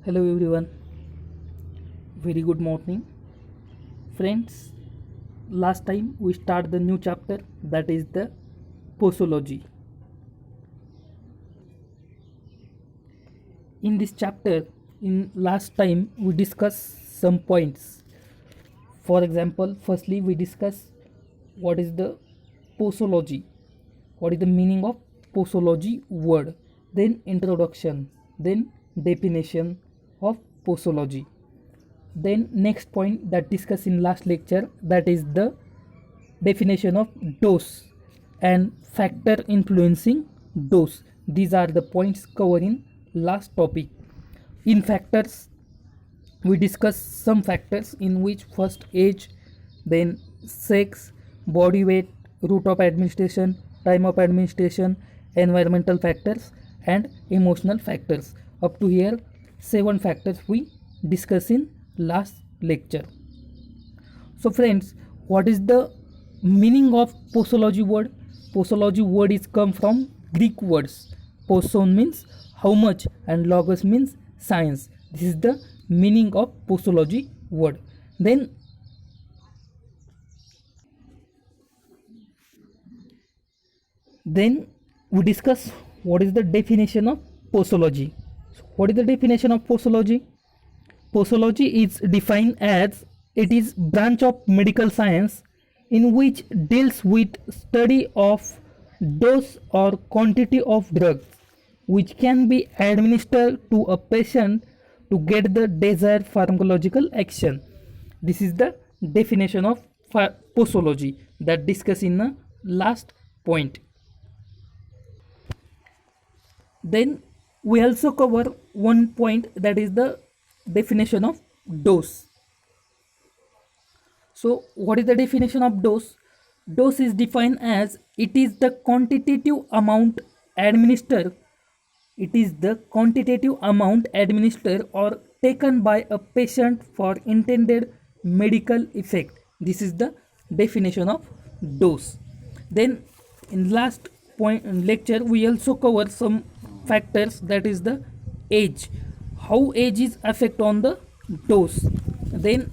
Hello everyone, very good morning. Friends, last time we start the new chapter that is the posology. In this chapter, in last time we discuss some points. For example, firstly we discuss what is the posology, what is the meaning of posology word, then introduction, then definition of posology. Then next point that discussed in last lecture, that is the definition of dose and factor influencing dose. These are the points covered in last topic. In factors we discuss some factors in which first age, then sex, body weight, route of administration, time of administration, environmental factors and emotional factors. Up to here 7 factors we discuss in last lecture. So friends, what is the meaning of posology word? Posology word is come from Greek words. Poson means how much and logos means science. This is the meaning of posology word. Then we discuss what is the definition of posology. So what is the definition of posology? Posology is defined as it is branch of medical science in which deals with study of dose or quantity of drugs which can be administered to a patient to get the desired pharmacological action. This is the definition of posology that discussed in the last point. Then we also cover one point, that is the definition of dose. So what is the definition of dose? Dose is defined as it is the quantitative amount administered. It is the quantitative amount administered or taken by a patient for intended medical effect. This is the definition of dose. Then in last point lecture we also cover some factors, that is the age, how age is affect on the dose, then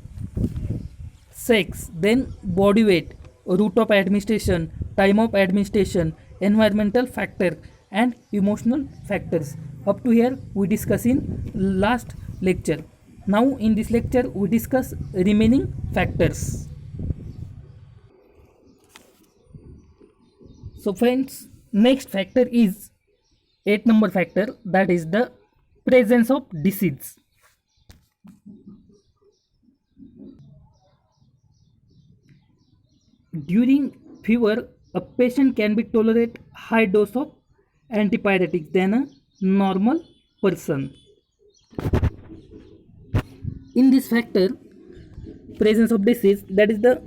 sex, then body weight, route of administration, time of administration, environmental factor and emotional factors. Up to here we discuss in last lecture. Now in this lecture we discuss remaining factors. So friends, next factor is 8 number factor, that is the presence of disease. During fever, a patient can be tolerate high dose of antipyretics than a normal person. In this factor, presence of disease, that is the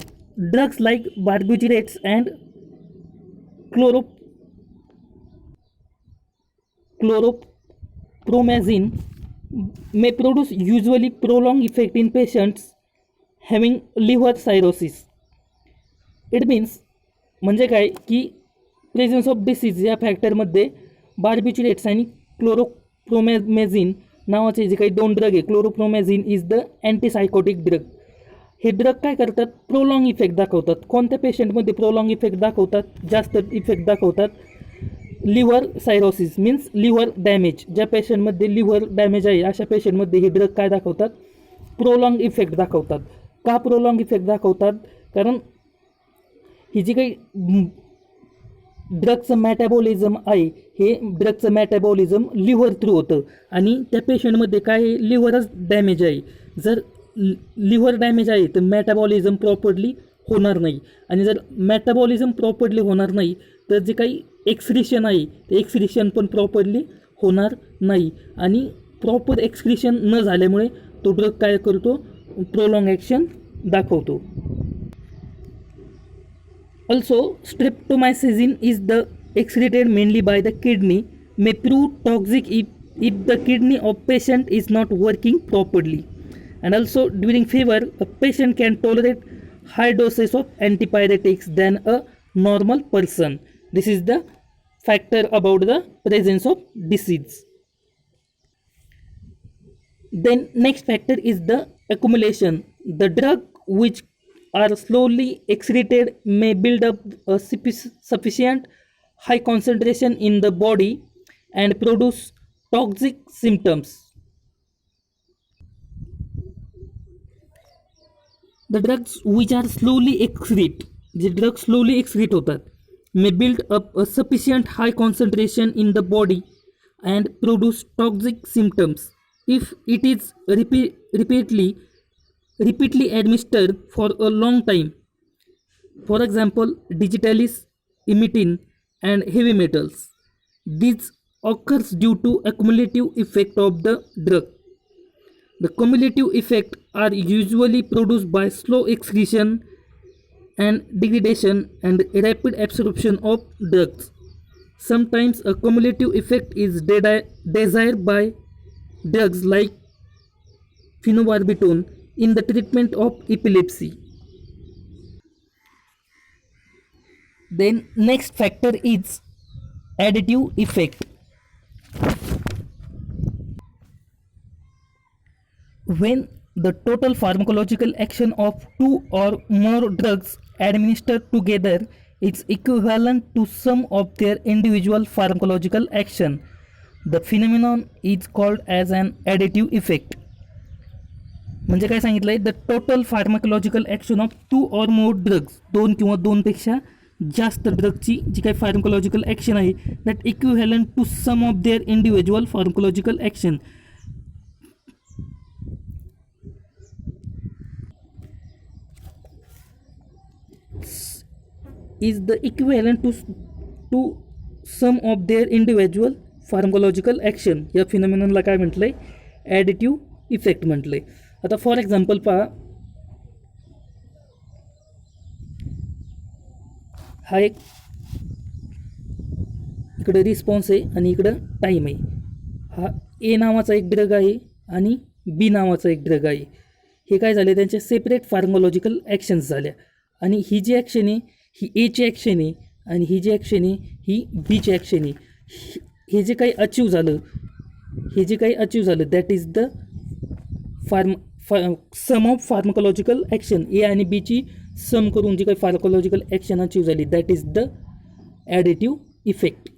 drugs like barbiturates and chlorpromazine may produce usually prolonged effect in patients having liver cirrhosis. It means म्हणजे काय की presence of disease या फॅक्टरमध्ये बार्बिच्युरेट्स आणि क्लोरोप्रोमॅझिन नावाचे जे काही 2 drug आहे, क्लोरोप्रोमॅझिन is the अँटीसायकोटिक drug. हे ड्रग काय करतात, प्रोलॉंग इफेक्ट दाखवतात. कोणत्या पेशंटमध्ये प्रोलॉंग इफेक्ट दाखवतात, जास्त इफेक्ट दाखवतात, लिव्हर सायरोसिस मीन्स लिव्हर डॅमेज. ज्या पेशंटमध्ये लिव्हर डॅमेज आहे अशा पेशंटमध्ये हे ड्रग काय दाखवतात, प्रोलॉंग इफेक्ट दाखवतात. का प्रोलॉंग इफेक्ट दाखवतात, कारण ही जी काही ड्रगचं मॅटाबॉलिझम आहे, हे ड्रगचं मॅटाबॉलिझम लिव्हर थ्रू होतं आणि त्या पेशंटमध्ये काय लिव्हरच डॅमेज आहे. जर लिव्हर डॅमेज आहे तर मॅटाबॉलिझम प्रॉपरली होणार नाही आणि जर मॅटाबॉलिझम प्रॉपरली होणार नाही तर जे काही एक्सक्रिशन आहे ते एक्सक्रिशन पण प्रॉपरली होणार नाही आणि प्रॉपर एक्सक्रिशन न झाल्यामुळे तो ड्रग काय करतो, प्रोलॉंग ॲक्शन दाखवतो. Also, streptomycin is the excreted mainly by the kidney may prove toxic if the kidney of patient is not working properly. And also during fever, a patient can tolerate high doses of antipyretics than a normal person. This is the factor about the presence of disease. Then next factor is the accumulation. The drug which are slowly excreted may build up a sufficient high concentration in the body and produce toxic symptoms. The drugs which are slowly excrete, जे drugs slowly excrete होतात, may build up a sufficient high concentration in the body and produce toxic symptoms if it is repeatedly administered for a long time. For example, digitalis, imitin, and heavy metals. This occurs due to accumulative effect of the drug. The cumulative effects are usually produced by slow excretion and degradation and rapid absorption of drugs. Sometimes a cumulative effect is desired by drugs like phenobarbital in the treatment of epilepsy. Then next factor is additive effect. When the total pharmacological action of two or more drugs administered together is equivalent to sum of their individual pharmacological action, the phenomenon is called as an additive effect. म्हणजे काय सांगितलं आहे, the total pharmacological action of two or more drugs, दोन किंवा दोनपेक्षा जास्त ड्रगची जी काही फार्माकोलॉजिकल ॲक्शन आहे that equivalent to sum of their individual pharmacological action. is the equivalent to sum of their individual pharmacological action. या फिनॉमिननला काय म्हटलंय, ॲडिटिव्ह इफेक्ट म्हटलंय. आता फॉर एक्झाम्पल पहा, हा एक इकडे रिस्पॉन्स आहे आणि इकडं टाईम आहे. हा ए नावाचा एक ड्रग आहे आणि बी नावाचा एक ड्रग आहे. हे काय झाले, त्यांचे सेपरेट फार्मोलॉजिकल ॲक्शन्स झाल्या आणि ही जी ॲक्शन आहे ही एची ॲक्शन आहे आणि ही जी ॲक्शन आहे ही बीची ॲक्शन आहे. हे जे काही अचीव झालं that is the sum of pharmacological action. A आणि बीची सम करून जी काही फार्मकोलॉजिकल ॲक्शन अचीव झाली that is the additive effect.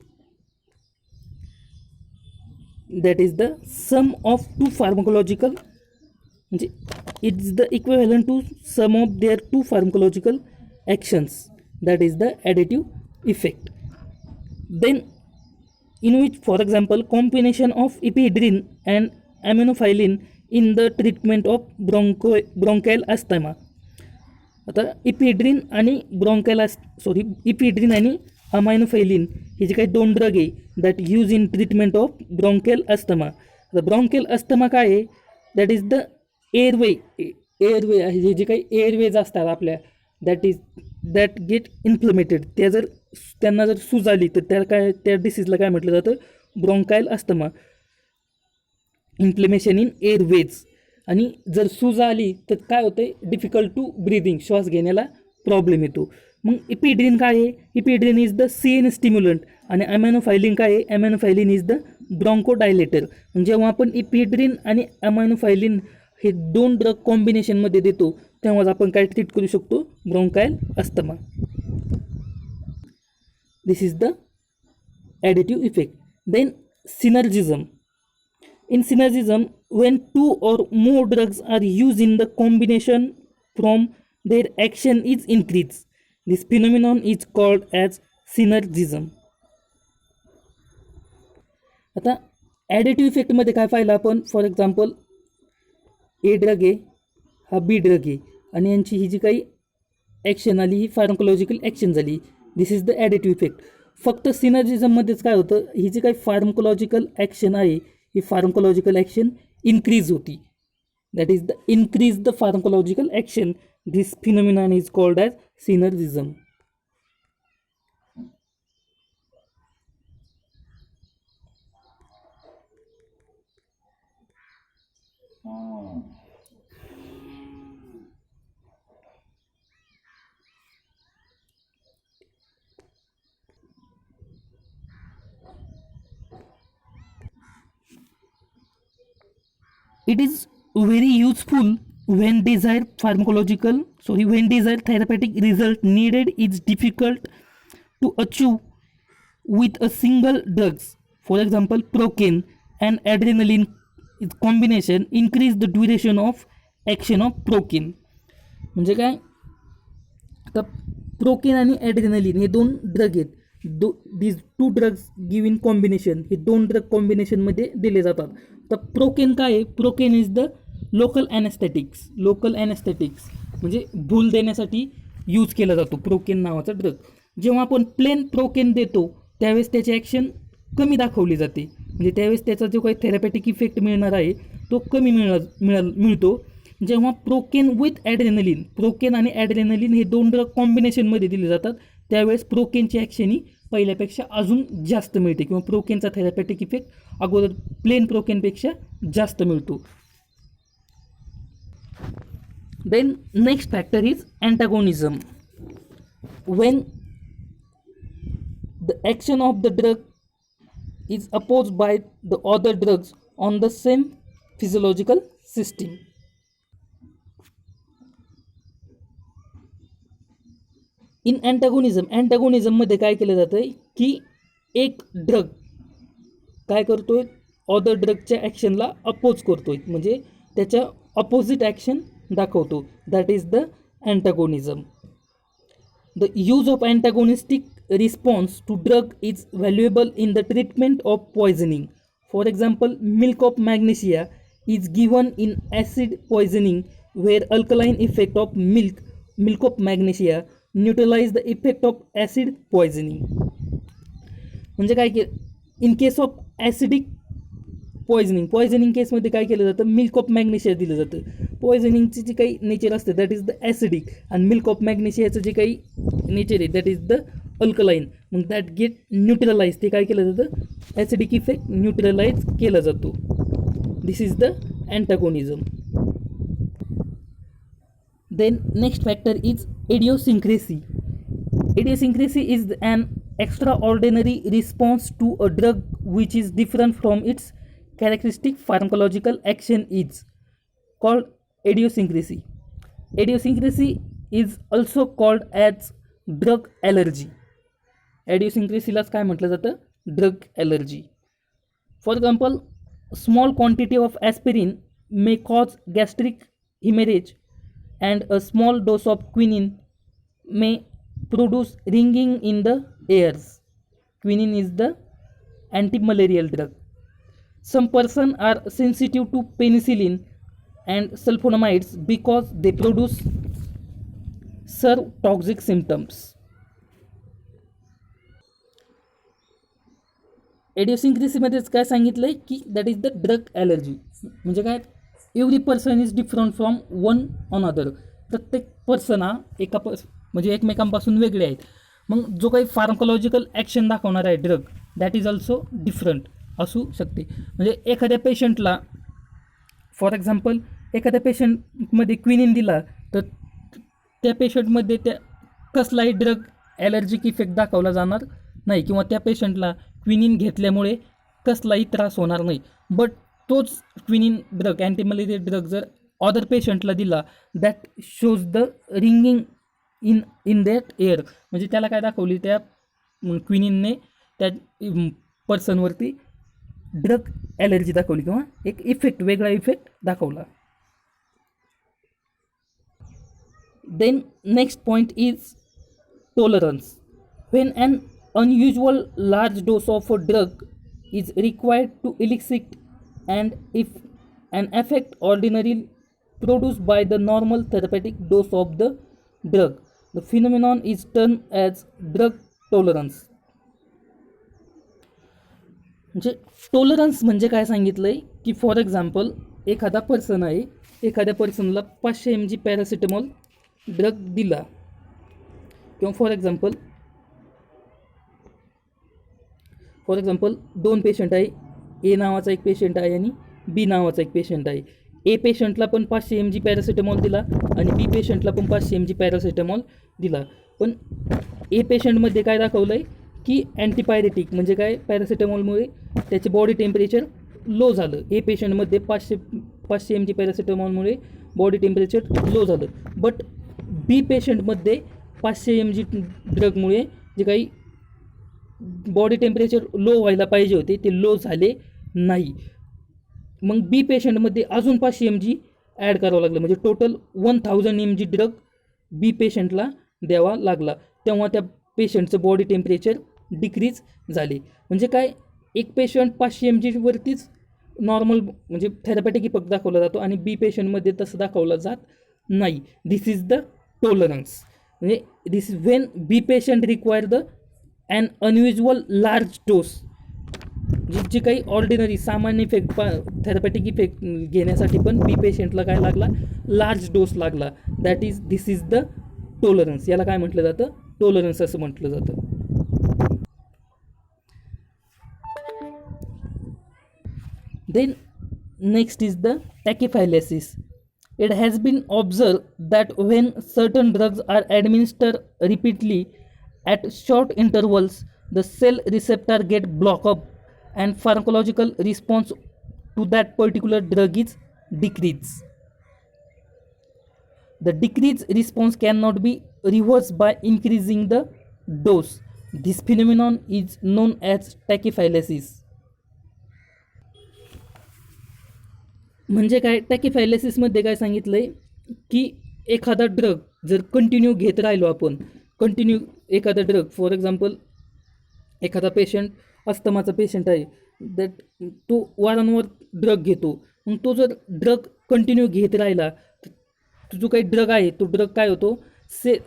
That is the sum of two pharmacological, म्हणजे it's the equivalent to sum of their two pharmacological actions, that is the additive effect. Then in which, for example, combination of ephedrine and aminophylline in the treatment of bronchial asthma. आता ephedrine आणि ephedrine आणि अमायनोफायलिन हे जे काही दोन drug आहे that use in treatment of bronchial asthma. आता bronchial asthma काय आहे, दॅट इज द एअरवे आहे. जे काही एअरवेज असतात आपल्या दॅट गेट इन्फ्लमेटेड, त्यांना जर सूज आली तर त्या डिसीजला काय म्हटलं जातं, ब्रॉन्कायल अस्थमा, इन्फ्लेमेशन इन एअरवेज. आणि जर सूज आली तर काय होतं, डिफिकल्ट टू ब्रिदिंग, श्वास घेण्याला प्रॉब्लेम येतो. मग इपिड्रिन काय आहे, इपिड्रिन इज द सीएन स्टिम्युलंट आणि अमॅनोफायलिन काय आहे, अमॅनोफायलिन इज द ब्रॉन्कोडायलेटर. म्हणजे जेव्हा आपण इपिड्रिन आणि अमॅनोफायलिन हे दोन ड्रग कॉम्बिनेशनमध्ये देतो तेव्हाच आपण काय ट्रीट करू शकतो, bronchial asthma. This is the additive effect. Then synergism. In synergism, when two or more drugs are used in the combination from their action is increased. This phenomenon is called as synergism. आता additive इफेक्टमध्ये काय पाहिलं आपण, for example a drug आहे, हा बी drug आहे आणि यांची ही जी काही ॲक्शन आली ही फार्मकोलॉजिकल ॲक्शन झाली. दिस इज द ॲडिटिव्ह इफेक्ट. फक्त सिनर्जिझममध्येच काय होतं, ही जी काही फार्मकोलॉजिकल ॲक्शन आहे ही फार्मकोलॉजिकल ॲक्शन इन्क्रीज होती. That is the increase the pharmacological action. This phenomenon is called as synergism. It is very useful when desired therapeutic result needed is difficult to achieve with a single drugs. For example, procaine and adrenaline combination increase the duration of action of procaine. म्हणजे काय, आता procaine आणि ॲड्रेनलिन हे दोन drug आहेत. These two drugs give in combination, हे दोन drug कॉम्बिनेशनमध्ये दिले जातात. तर प्रोकेन काय आहे, प्रोकेन इज द लोकल ॲनेस्थेटिक्स म्हणजे भूल देण्यासाठी यूज केला जातो प्रोकेन नावाचा ड्रग. जेव्हा आपण प्लेन प्रोकेन देतो त्यावेळेस त्याची ॲक्शन कमी दाखवली जाते, म्हणजे त्यावेळेस त्याचा जो काही थेरपॅटिक इफेक्ट मिळणार आहे तो कमी मिळतो. जेव्हा प्रोकेन विथ ॲड्रेनलिन, प्रोकेन आणि ॲड्रेनलिन हे दोन ड्रग कॉम्बिनेशनमध्ये दिले जातात त्यावेळेस प्रोकेनची ॲक्शन ही पहिल्यापेक्षा अजून जास्त मिळते, किंवा प्रोकेनचा थेरपॅटिक इफेक्ट अगोदर प्लेन प्रोकेनपेक्षा जास्त मिळतो. Then next factor is antagonism. When the action of the drug is opposed by the other drugs on the same physiological system. In antagonism मध्ये काय केलं जातं की एक ड्रग काय करतोय, अदर ड्रगच्या ॲक्शनला अपोज करतोय, म्हणजे त्याच्या अपोजिट ॲक्शन दाखवतो. That is the antagonism. The use of antagonistic response to drug is valuable in the treatment of poisoning. For example, milk of magnesia is given in acid poisoning where alkaline effect of milk of magnesia neutralize the effect of acid poisoning. म्हणजे काय की in case of acidic poisoning केसमध्ये काय केलं जातं, milk of magnesia दिलं जातं. पॉयझनिंगची जी काही नेचर असते दॅट इज द ॲसिडिक, आणि मिल्क ऑफ मॅग्नेशियाचं जे काही नेचर आहे दॅट इज द अल्कलाईन. मग दॅट गेट न्यूट्रलाइज, ते काय केलं जातं, ॲसिडिक इफेक्ट न्यूट्रलाइज केला जातो. This is the antagonism. Then next factor is idiosyncrasy. Idiosyncrasy is an extraordinary response to a drug which is different from its characteristic pharmacological action is called idiosyncrasy. Idiosyncrasy is also called as drug allergy. Idiosyncrasyलाच काय म्हटलं जातं, drug allergy. For example, small quantity of aspirin may cause gastric hemorrhage and a small dose of quinine may produce ringing in the ears. Quinine is the anti-malarial drug. Some persons are sensitive to penicillin and sulfonamides because they produce serve toxic symptoms. इडिओसिंक्रेसीमध्येच काय सांगितलं आहे की that is the drug allergy. म्हणजे काय, every person is different from one on other. प्रत्येक person हा म्हणजे एकमेकांपासून वेगळे आहेत. मग जो काही फार्मकोलॉजिकल ॲक्शन दाखवणार आहे drug that is also different असू शकते. म्हणजे एखाद्या पेशंटला, फॉर एक्झाम्पल, एखाद्या पेशंटमध्ये क्विनिन दिला तर त्या पेशंटमध्ये त्या कसलाही ड्रग ॲलर्जिक इफेक्ट दाखवला जाणार नाही, किंवा त्या पेशंटला क्विनिन घेतल्यामुळे कसलाही त्रास होणार नाही. बट तोच क्विनिन ड्रग, अँटीमलेरियल ड्रग जर अदर पेशंटला दिला that shows the ringing in that air. म्हणजे त्याला काय दाखवली, त्या क्विनिनने त्या पर्सनवरती ड्रग ॲलर्जी दाखवली, किंवा एक इफेक्ट, वेगळा इफेक्ट दाखवला. Then next point is tolerance. When an unusual large dose of a drug is required to elicit and if an effect ordinarily produced by the normal therapeutic dose of the drug, the phenomenon is termed as drug tolerance. म्हणजे tolerance म्हणजे काय सांगितलं आहे की for example, एखादा person आहे, एखाद्या पर्सनला 500 mg paracetamol drug दिला, किंवा फॉर एक्झाम्पल दोन पेशंट आहे, ए नावाचा एक पेशंट आहे आणि बी नावाचा एक पेशंट आहे. ए पेशंटला पण 500 mg पॅरासिटामॉल दिला आणि बी पेशंटला पण 500 mg पॅरासिटामॉल दिला. पण ए पेशंटमध्ये काय दाखवलं आहे की अँटीपायरेटिक म्हणजे काय, पॅरासिटामॉलमुळे त्याचे बॉडी टेम्परेचर लो झालं. ए पेशंटमध्ये 500 mg पॅरासिटामॉलमुळे बॉडी टेम्परेचर लो झालं. बट बी पेशंटमध्ये 500 mg ड्रगमुळे जे काही बॉडी टेम्परेचर लो व्हायला पाहिजे होते ते लो झाले नाही. मग बी पेशंटमध्ये अजून 500 mg ॲड करावं लागलं, म्हणजे टोटल 1000 mg ड्रग बी पेशंटला द्यावा लागला. तेव्हा त्या पेशंटचं बॉडी टेम्परेचर डिक्रीज झाले. म्हणजे काय, एक पेशंट 500 mg वरतीच नॉर्मल म्हणजे थेरपॅटिक इफेक्ट दाखवला जातो आणि बी पेशंटमध्ये तसं दाखवला जात नाही. This is the tolerance. म्हणजे this is when be patient require the an unusual large dose. जे काही ऑर्डिनरी सामान्य इफेक्ट थेरपॅटिक इफेक्ट घेण्यासाठी पण बी पेशंटला काय लागला, लार्ज डोस लागला. That is this is the tolerance. याला काय म्हटलं जातं, टॉलरन्स असं म्हटलं जातं. Then next is the tachyphylaxis. It has been observed that when certain drugs are administered repeatedly at short intervals, the cell receptor get blocked up and pharmacological response to that particular drug is decreased. The decreased response cannot be reversed by increasing the dose. This phenomenon is known as tachyphylaxis. म्हणजे काय, टॅकिफायलेसिसमध्ये काय सांगितलं आहे की एखादा drug जर continue घेत राहिलो आपण, कंटिन्यू एखादा ड्रग, फॉर एक्झाम्पल एखादा पेशंट अस्थमाचा पेशंट आहे, दॅट तो वारंवार ड्रग घेतो. मग तो जर ड्रग कंटिन्यू घेत राहिला तर जो काही ड्रग आहे तो ड्रग काय होतो,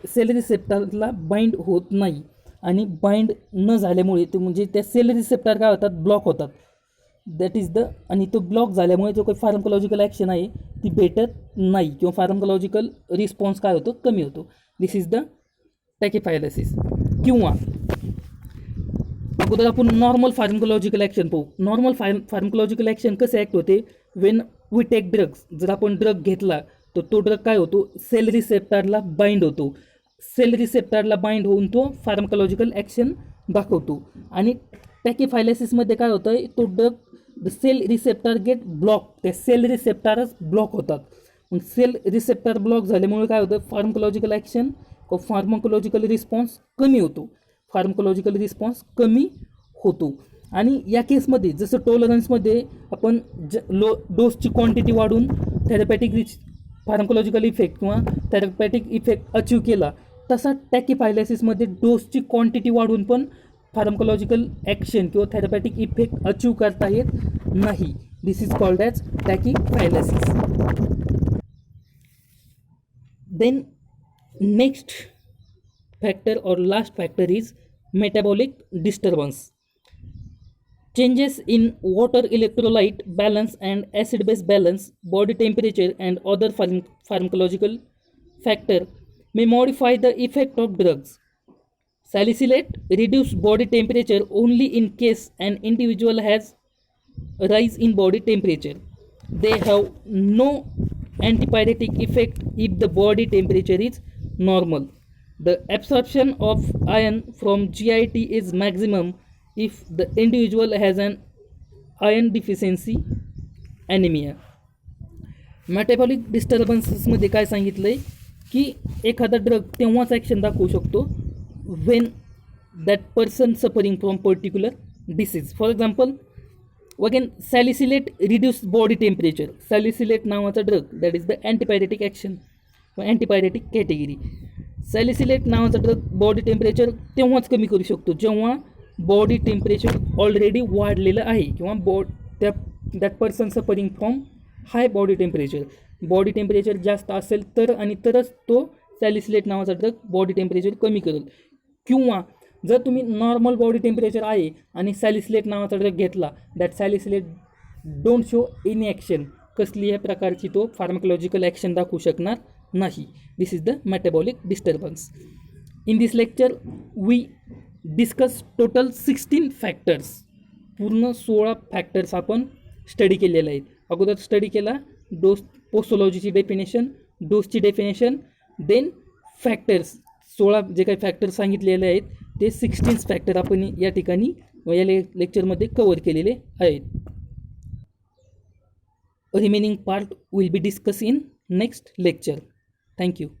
सेल रिसेप्टरला बाइंड होत नाही आणि बाइंड न झाल्यामुळे ते म्हणजे त्या सेल रिसेप्टर काय होतात, ब्लॉक होतात. दॅट इज द, आणि तो ब्लॉक झाल्यामुळे जो काही फार्मकोलॉजिकल ॲक्शन आहे ती भेटत नाही किंवा फार्मकोलॉजिकल रिस्पॉन्स काय होतो, कमी होतो. दिस इज द टॅकिफायलायसिस. किंवा अगोदर आपण नॉर्मल फार्मकोलॉजिकल ॲक्शन पाहू. नॉर्मल फार्मकोलॉजिकल ॲक्शन कसे ॲक्ट होते, वेन वी टेक ड्रग्स. जर आपण ड्रग घेतला तर तो ड्रग काय होतो, सेल रिसेप्टरला बाइंड होतो. सेल रिसेप्टरला बाइंड होऊन तो फार्मकोलॉजिकल ॲक्शन दाखवतो. आणि टॅकिफायलायसिसमध्ये काय होतं, तो drug the cell receptor get block, त्या सेल रिसेप्टरच ब्लॉक होतात. मग सेल रिसेप्टर ब्लॉक झाल्यामुळे काय होतं, फार्मकोलॉजिकल ॲक्शन व फार्मकोलॉजिकल रिस्पॉन्स कमी होतो. फार्मकोलॉजिकल रिस्पॉन्स कमी होतो. आणि या केसमध्ये जसं टॉलरन्समध्ये आपण डोसची क्वांटिटी वाढून थेरपॅटिक फार्मकोलॉजिकल इफेक्ट किंवा थेरपॅटिक इफेक्ट अचीव केला, तसा टॅकिफायलायसिसमध्ये डोसची क्वांटिटी वाढून पण फार्मकोलॉजिकल ॲक्शन किंवा थेरपॅटिक इफेक्ट अचीव करता येत नाही. This is called as tachyphylaxis. Then next factor or last factor is metabolic disturbance. Changes in water electrolyte balance and acid base balance, body temperature and other pharmacological factor may modify the effect of drugs. Salicylate reduce body temperature only in case an individual has a rise in body temperature. They have no antipyretic effect if the body temperature is normal. The absorption of iron from GIT is maximum if the individual has an iron deficiency anemia. Metabolic डिस्टर्बन्सेसमध्ये काय सांगितलं आहे की एखादा drug तेव्हाच action दाखवू शकतो when that person suffering from particular disease. For example again salicylate reduce body temperature. Salicylate नावाचा drug, that is the antipyretic action व अँटीपायरेटिक कॅटेगरी. सॅलिसिलेट नावाचा ड्रग बॉडी टेम्परेचर तेव्हाच कमी करू शकतो जेव्हा बॉडी टेम्परेचर ऑलरेडी वाढलेलं आहे किंवा that person suffering from hi body temperature. Body temperature जास्त असेल तर आणि तरच तो सॅलिसिलेट नावाचा ड्रग बॉडी टेम्परेचर कमी करेल. किंवा जर तुम्ही नॉर्मल बॉडी टेम्परेचर आहे आणि सॅलिसिलेट नावाचा ड्रग घेतला, that salicylate don't show any action, कसलीही प्रकारची तो फार्मकोलॉजिकल ॲक्शन दाखवू शकणार नाही. This is the metabolic disturbance. In this lecture we discuss total 16 factors. पूर्ण 16 फॅक्टर्स आपण स्टडी केलेले आहेत. अगोदर स्टडी केला डोस, पोस्टोलॉजीची डेफिनेशन, डोसची डेफिनेशन, देन फॅक्टर्स. 16 जे काही फॅक्टर्स सांगितलेले आहेत ते 16 फॅक्टर आपण या ठिकाणी या लेक्चरमध्ये कवर केलेले आहेत. remaining part will be discussed in next lecture. Thank you.